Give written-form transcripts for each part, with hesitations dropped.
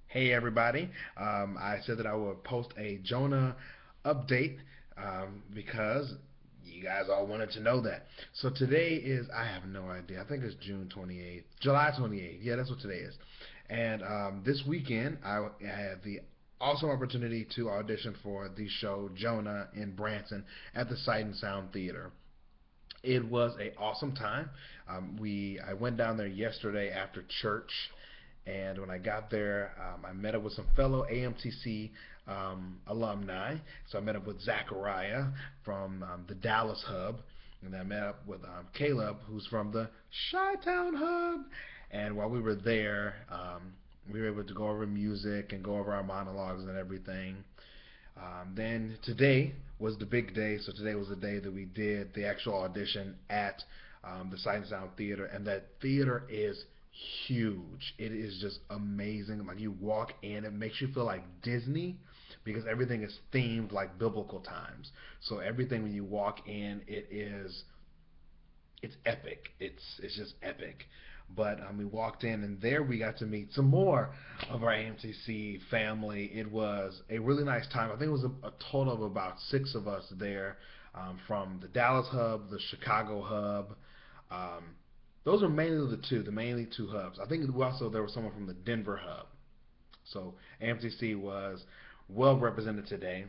Hey everybody. I said that I would post a Jonah update because you guys all wanted to know that. So today is, I have no idea, I think it's June 28th, July 28th. Yeah, that's what today is. And this weekend, I had the awesome opportunity to audition for the show Jonah in Branson at the Sight and Sound Theater. It was a awesome time. I went down there yesterday after church, and when I got there, I met up with some fellow AMTC alumni. So I met up with Zachariah from the Dallas hub, and I met up with Caleb, who's from the Chi-Town hub. And while we were there, we were able to go over music and go over our monologues and everything. Then today was the big day, so today was the day that we did the actual audition at the Sight and Sound Theater, and that theater is huge. It is just amazing. Like you walk in, it makes you feel like Disney because everything is themed like biblical times. So everything when you walk in, it's epic. It's just epic. But we walked in, and there we got to meet some more of our AMTC family. It was a really nice time. I think it was a total of about six of us there, from the Dallas hub, the Chicago hub. Um, those are mainly the mainly two hubs. I think also there was someone from the Denver hub. So AMTC was well represented today.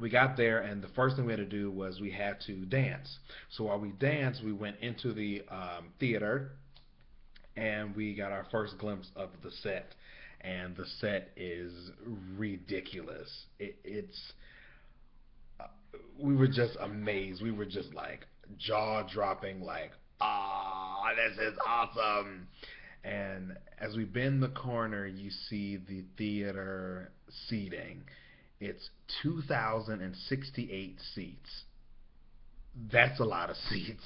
We got there, and the first thing we had to do was we had to dance. So while we danced, we went into the theater, and we got our first glimpse of the set. And the set is ridiculous. It's We were just amazed. We were just like jaw dropping, like, ah, this is awesome. And as we bend the corner, you see the theater seating. It's 2,068 seats. That's a lot of seats.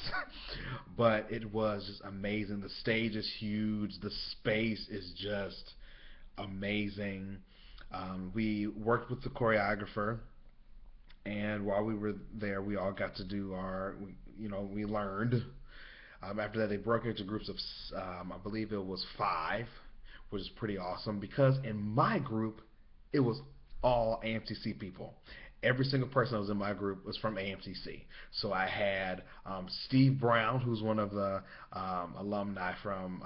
But it was just amazing. The stage is huge. The space is just amazing. We worked with the choreographer, and while we were there, we all got to do we learned. After that, they broke into groups of, I believe it was five, which is pretty awesome because in my group, it was all AMTC people. Every single person that was in my group was from AMTC. So I had Steve Brown, who's one of the alumni from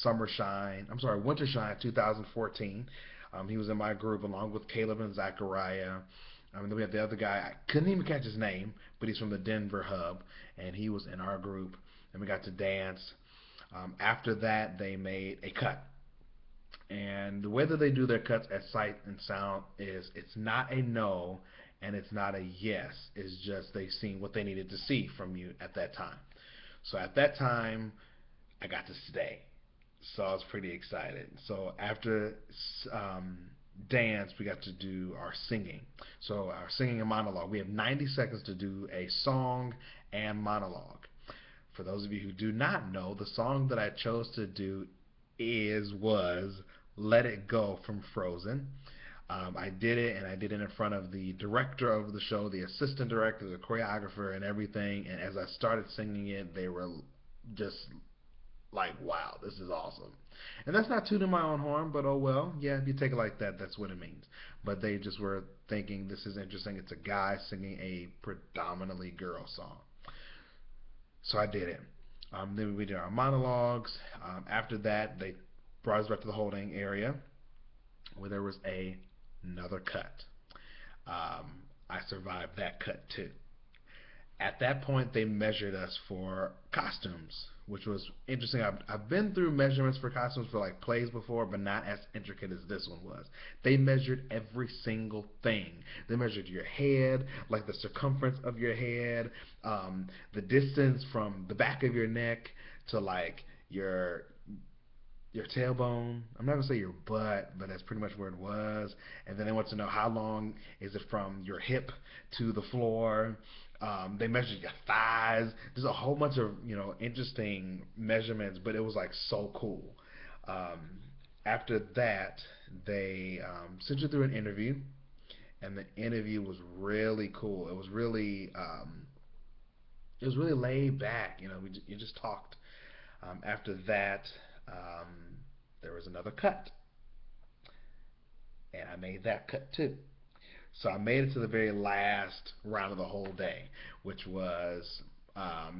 Winter Shine 2014. He was in my group along with Caleb and Zachariah. Then we had the other guy. I couldn't even catch his name, but he's from the Denver hub, and he was in our group. And we got to dance. After that, they made a cut. And the way that they do their cuts at Sight and Sound is it's not a no and it's not a yes. It's just they've seen what they needed to see from you at that time. So at that time, I got to stay. So I was pretty excited. So after dance, we got to do our singing. So our singing and monologue. We have 90 seconds to do a song and monologue. For those of you who do not know, the song that I chose to do was "Let It Go" from Frozen. I did it, and I did it in front of the director of the show, the assistant director, the choreographer, and everything. And as I started singing it, they were just like, "Wow, this is awesome." And that's not tooting my own horn, but oh well. Yeah, if you take it like that, that's what it means. But they just were thinking, this is interesting. It's a guy singing a predominantly girl song. So I did it. Then we did our monologues. After that, they brought us back to the holding area where there was another cut. I survived that cut too. At that point, they measured us for costumes, which was interesting. I've been through measurements for costumes for like plays before, but not as intricate as this one was. They measured every single thing. They measured your head, like the circumference of your head, the distance from the back of your neck to like your tailbone. I'm not gonna say your butt, but that's pretty much where it was. And then they want to know how long is it from your hip to the floor. They measured your thighs. There's a whole bunch of interesting measurements, but it was like so cool. Um, After that, they sent you through an interview, and the interview was really cool. It was really laid back. You just talked. After that, um, there was another cut. I made that cut too. So I made it to the very last round of the whole day, which was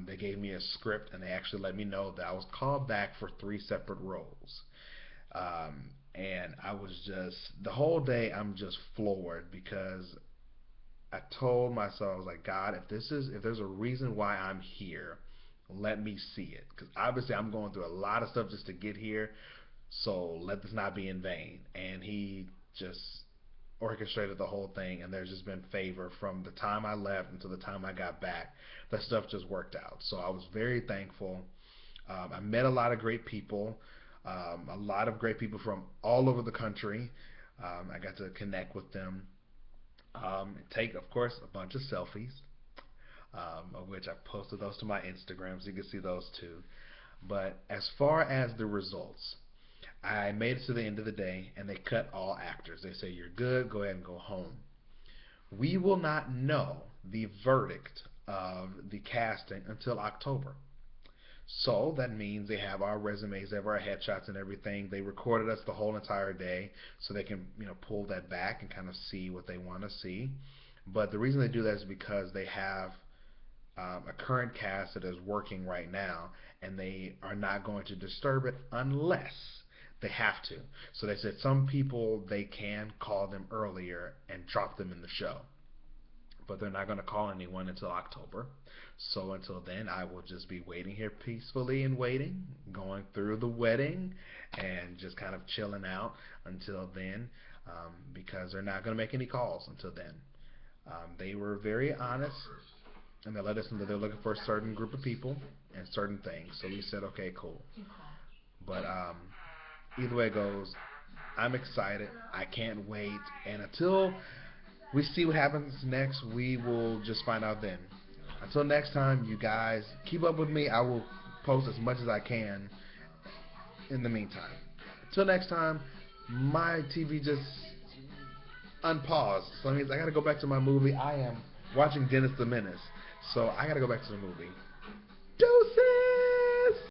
they gave me a script and they actually let me know that I was called back for three separate roles. And I was just the whole day I'm just floored because I told myself I was like, God, if there's a reason why I'm here, let me see it because obviously I'm going through a lot of stuff just to get here. So let this not be in vain. And he just orchestrated the whole thing, and there's just been favor from the time I left until the time I got back. That stuff just worked out. So I was very thankful. I met a lot of great people, a lot of great people from all over the country. I got to connect with them, take, of course, a bunch of selfies, of which I posted those to my Instagram, so you can see those too. But as far as the results, I made it to the end of the day, and they cut all actors. They say, you're good, go ahead and go home. We will not know the verdict of the casting until October. So that means they have our resumes, they have our headshots and everything. They recorded us the whole entire day so they can, pull that back and kind of see what they want to see. But the reason they do that is because they have a current cast that is working right now, and they are not going to disturb it unless they have to. So they said some people they can call them earlier and drop them in the show, but they're not going to call anyone until October. So until then, I will just be waiting here peacefully and waiting, going through the wedding, and just kind of chilling out until then, because they're not going to make any calls until then. They were very honest, and they let us know that they're looking for a certain group of people and certain things. So we said, okay, cool. But either way it goes, I'm excited. I can't wait. And until we see what happens next, we will just find out then. Until next time, you guys keep up with me. I will post as much as I can in the meantime. Until next time, my TV just unpaused. So that means I gotta go back to my movie. I am watching Dennis the Menace. So I gotta go back to the movie. Deuces!